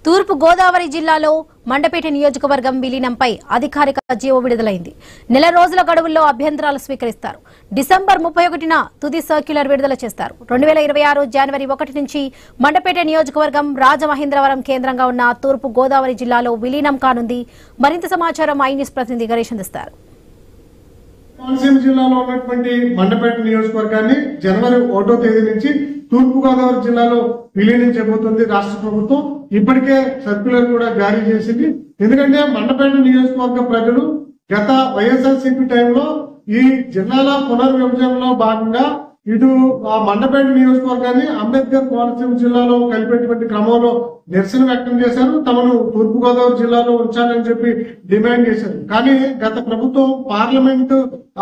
తూర్పు గోదావరి జిల్లాలో మండపేట నియోజకవర్గం విలీనంపై అధికారిక జీవో విడుదలైంది. నెల రోజుల గడువుల్లో అభ్యంతరాలు స్వీకరిస్తారు. డిసెంబర్ 31న తుది సర్క్యులర్ విడుదల చేస్తారు. 2026 జనవరి 1 నుంచి మండపేట నియోజకవర్గం రాజమహేంద్రవరం కేంద్రంగా ఉన్న తూర్పు గోదావరి జిల్లాలో విలీనం కానుంది. మరింత సమాచారం ఐ న్యూస్ ప్రతినిధి గణేష్ అందిస్తారు. కోనసీమ జిల్లాలో ఉన్నటువంటి మండపేట నియోజకవర్గాన్ని జనవరి 1వ తేదీ నుంచి తూర్పు గోదావరి జిల్లాలో విలీనం చేయబోతుంది రాష్ట్ర ప్రభుత్వం. ఇప్పటికే సర్క్యులర్ కూడా జారీ చేసింది. ఎందుకంటే మండపేట నియోజకవర్గ ప్రజలు గత వైఎస్ఆర్సీపీ టైంలో ఈ జిల్లాల పునర్విభజనలో భాగంగా ఇటు ఆ మండపేట నియోజకవర్గాన్ని అంబేద్కర్ కోనసీమ జిల్లాలో కలిపేటువంటి క్రమంలో నిరసన వ్యక్తం చేశారు. తమను తూర్పు గోదావరి జిల్లాలో ఉంచాలని చెప్పి డిమాండ్ చేశారు. కానీ గత ప్రభుత్వం పార్లమెంటు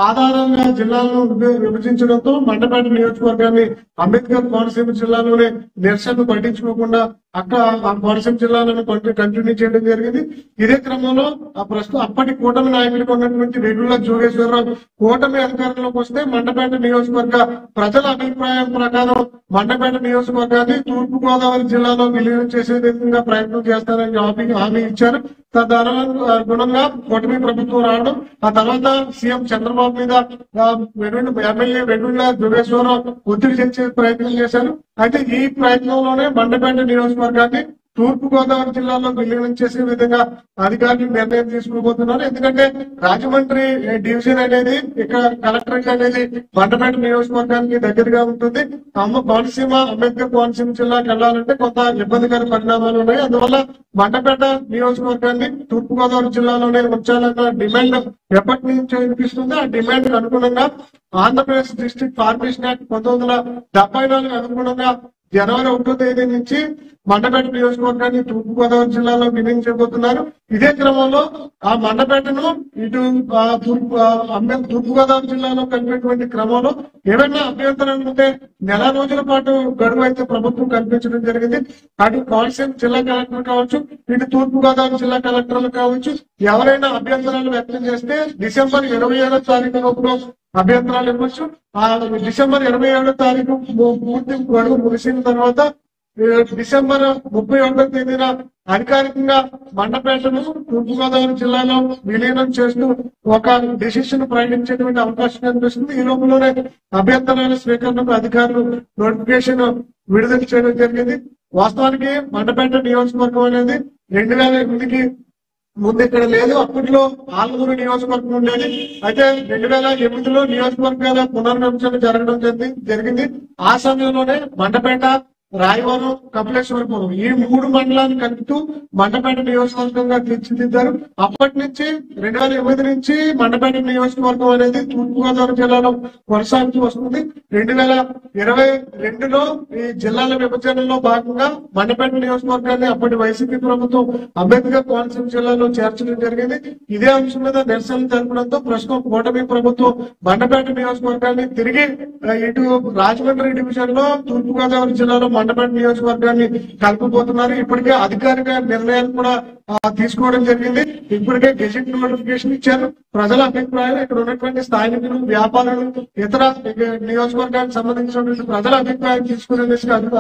ఆధారంగా జిల్లాలను విభజించడంతో మండపేట నియోజకవర్గాన్ని అంబేద్కర్ కోనసీమ జిల్లాలోనే నిరసనలు పట్టించుకోకుండా అక్కడ కోనసీమ జిల్లాలను కంటిన్యూ చేయడం జరిగింది. ఇదే క్రమంలో ప్రస్తుతం అప్పటి కూటమి నాయకుడికి ఉన్నటువంటి వెల్లుల జోగేశ్వరరావు కూటమి అధికారంలోకి వస్తే మండపేట నియోజకవర్గ ప్రజల అభిప్రాయం ప్రకారం మండపేట నియోజకవర్గాన్ని తూర్పు గోదావరి జిల్లాలో విలీనం చేసే విధంగా ప్రయత్నం చేస్తారని హామీ ఇచ్చారు. తదనుగుణంగా కూటమి ప్రభుత్వం రావడం, ఆ తర్వాత సీఎం చంద్రబాబు మీద ఎమ్మెల్యే వెల్లుల జోగేశ్వరరావు ఒత్తిడి తెచ్చే ప్రయత్నం చేశారు. అయితే ఈ ప్రయత్నంలోనే మండపేట నియోజకవర్గాన్ని తూర్పు గోదావరి జిల్లాలో విలీనం చేసే విధంగా అధికారులు నిర్ణయం తీసుకోబోతున్నారు. ఎందుకంటే రాజమండ్రి డివిజన్ అనేది ఇక్కడ కలెక్టరేట్ అనేది మండపేట నియోజకవర్గానికి దగ్గరగా ఉంటుంది. కోనసీమ అంబేద్కర్ కోనసీమ జిల్లాకి వెళ్లాలంటే కొంత ఇబ్బందికర పరిణామాలు ఉన్నాయి. అందువల్ల మండపేట నియోజకవర్గాన్ని తూర్పు గోదావరి జిల్లాలోనే ఉంచాలన్న డిమాండ్ ఎప్పటి నుంచి వినిపిస్తుంది. ఆ డిమాండ్ అనుగుణంగా ఆంధ్రప్రదేశ్ డిస్ట్రిక్ట్ ఫార్మేషన్ యాక్ట్ 1974 అనుగుణంగా జనవరి 1వ తేదీ నుంచి మండపేట నియోజకవర్గాన్ని తూర్పు గోదావరి జిల్లాలో విలీనించబోతున్నారు. ఇదే క్రమంలో ఆ మండపేటను ఇటు తూర్పు గోదావరి జిల్లాలో కలిపేటువంటి క్రమంలో ఏమైనా అభ్యంతరాలు ఉంటే నెల రోజుల పాటు గడువు అయితే ప్రభుత్వం కల్పించడం జరిగింది. అటు కోనసీమ జిల్లా కలెక్టర్ కావచ్చు, ఇటు తూర్పు గోదావరి జిల్లా కలెక్టర్లు కావచ్చు, ఎవరైనా అభ్యంతరాలు వ్యక్తం చేస్తే డిసెంబర్ 27వ తారీఖు లోపల అభ్యంతరాలు ఇవ్వచ్చు. ఆ డిసెంబర్ 27వ తారీఖు పూర్తి గడువు ముగిసిన తర్వాత డిసెంబర్ 31వ తేదీన అధికారికంగా మండపేటను తూర్పు గోదావరి జిల్లాలో విలీనం చేస్తూ ఒక డెసిషన్ ప్రకటించేటువంటి అవకాశం కనిపిస్తుంది. ఈ లోపలనే అభ్యంతరాల స్వీకరణకు అధికారులు నోటిఫికేషన్ విడుదల చేయడం జరిగింది. వాస్తవానికి మండపేట నియోజకవర్గం అనేది 2008కి ముందు ఇక్కడ లేదు. అప్పట్లో ఆలమూరు నియోజకవర్గం ఉండేది. అయితే 2008లో నియోజకవర్గాల పునర్విభజన జరగడం జరిగింది. ఆ సమయంలోనే మండపేట, రాయవరం, కపిలేశ్వరపురం ఈ 3 మండలాన్ని కలుపుతూ మండపేట నియోజకవర్గంగా తీర్చిదిద్దారు. అప్పటి నుంచి 2008 నుంచి మండపేట నియోజకవర్గం అనేది తూర్పు గోదావరి జిల్లాలో కొనసాగుతూ వస్తుంది. 2022లో ఈ జిల్లాల విభజనలో భాగంగా మండపేట నియోజకవర్గాన్ని అప్పటి వైసీపీ ప్రభుత్వం అంబేద్కర్ కోనసీమ జిల్లాలో చేర్చడం జరిగింది. ఇదే అంశం మీద నిరసనలు జరపడంతో ప్రస్తుతం కూటమి ప్రభుత్వం మండపేట నియోజకవర్గాన్ని తిరిగి ఇటు రాజమండ్రి డివిజన్ లో తూర్పు గోదావరి జిల్లాలో మండపేట నియోజకవర్గాన్ని కలుపుపోతున్నారు. ఇప్పటికే అధికారిక నిర్ణయాలు కూడా తీసుకోవడం జరిగింది. ఇప్పటికే గెజెట్ నోటిఫికేషన్ ఇచ్చారు. ప్రజల అభిప్రాయాలు, ఇక్కడ ఉన్నటువంటి స్థానికులు, వ్యాపారులు, ఇతర నియోజకవర్గానికి సంబంధించినటువంటి ప్రజల అభిప్రాయం తీసుకునే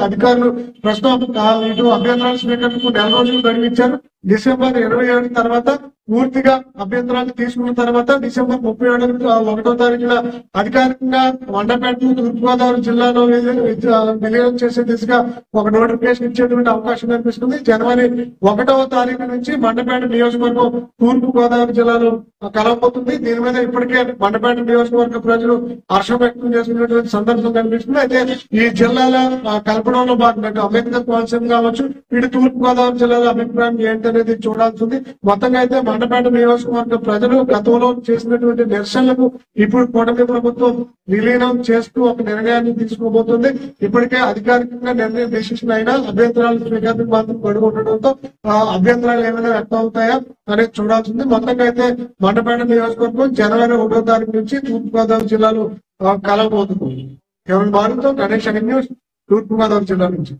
అధికారులు ప్రస్తుతం ఇటు అభ్యంతరాల స్వీకరణకు నెల రోజులు గడువిచ్చారు. డిసెంబర్ 27 తర్వాత పూర్తిగా అభ్యంతరాలు తీసుకున్న తర్వాత డిసెంబర్ 31వ తారీఖున అధికారికంగా మండపేటను తూర్పు గోదావరి జిల్లాలో విలీనం చేసే దిశగా ఒక నోటిఫికేషన్ ఇచ్చేటువంటి అవకాశం కనిపిస్తుంది. జనవరి 1వ తారీఖు నుంచి మండపేట నియోజకవర్గం తూర్పు గోదావరి జిల్లాలో కలవబోతుంది. దీని మీద ఇప్పటికే మండపేట నియోజకవర్గ ప్రజలు హర్షం వ్యక్తం చేస్తున్నటువంటి సందర్భం కనిపిస్తుంది. అయితే ఈ జిల్లాల కల్పనలో భాగంగా అంబేద్కర్ కోనసీమ కావచ్చు, ఇటు తూర్పు గోదావరి జిల్లాల అభిప్రాయం ఏంటనేది చూడాల్సి ఉంది. మొత్తంగా అయితే మండపేట నియోజకవర్గ ప్రజలు గతంలో చేసినటువంటి నిరసనలకు ఇప్పుడు కూటమి ప్రభుత్వం విలీనం చేస్తూ ఒక నిర్ణయాన్ని తీసుకోబోతుంది. ఇప్పటికే అధికారికంగా నిర్ణయం డెసిషన్ అయినా అభ్యంతరాలు స్వీకరణకు మాత్రం గడువు ఉండడంతో అభ్యంతరాలు ఏమైనా వ్యక్తం అవుతాయా అనేది చూడాల్సింది. మొత్తంగా అయితే మండపేట నియోజకవర్గం జనవరి 1వ తారీఖు నుంచి తూర్పు గోదావరి జిల్లాలో కలవబోతుంది. కేవలం భారత్తో గణేష్ న్యూస్ తూర్పు గోదావరి జిల్లా నుంచి.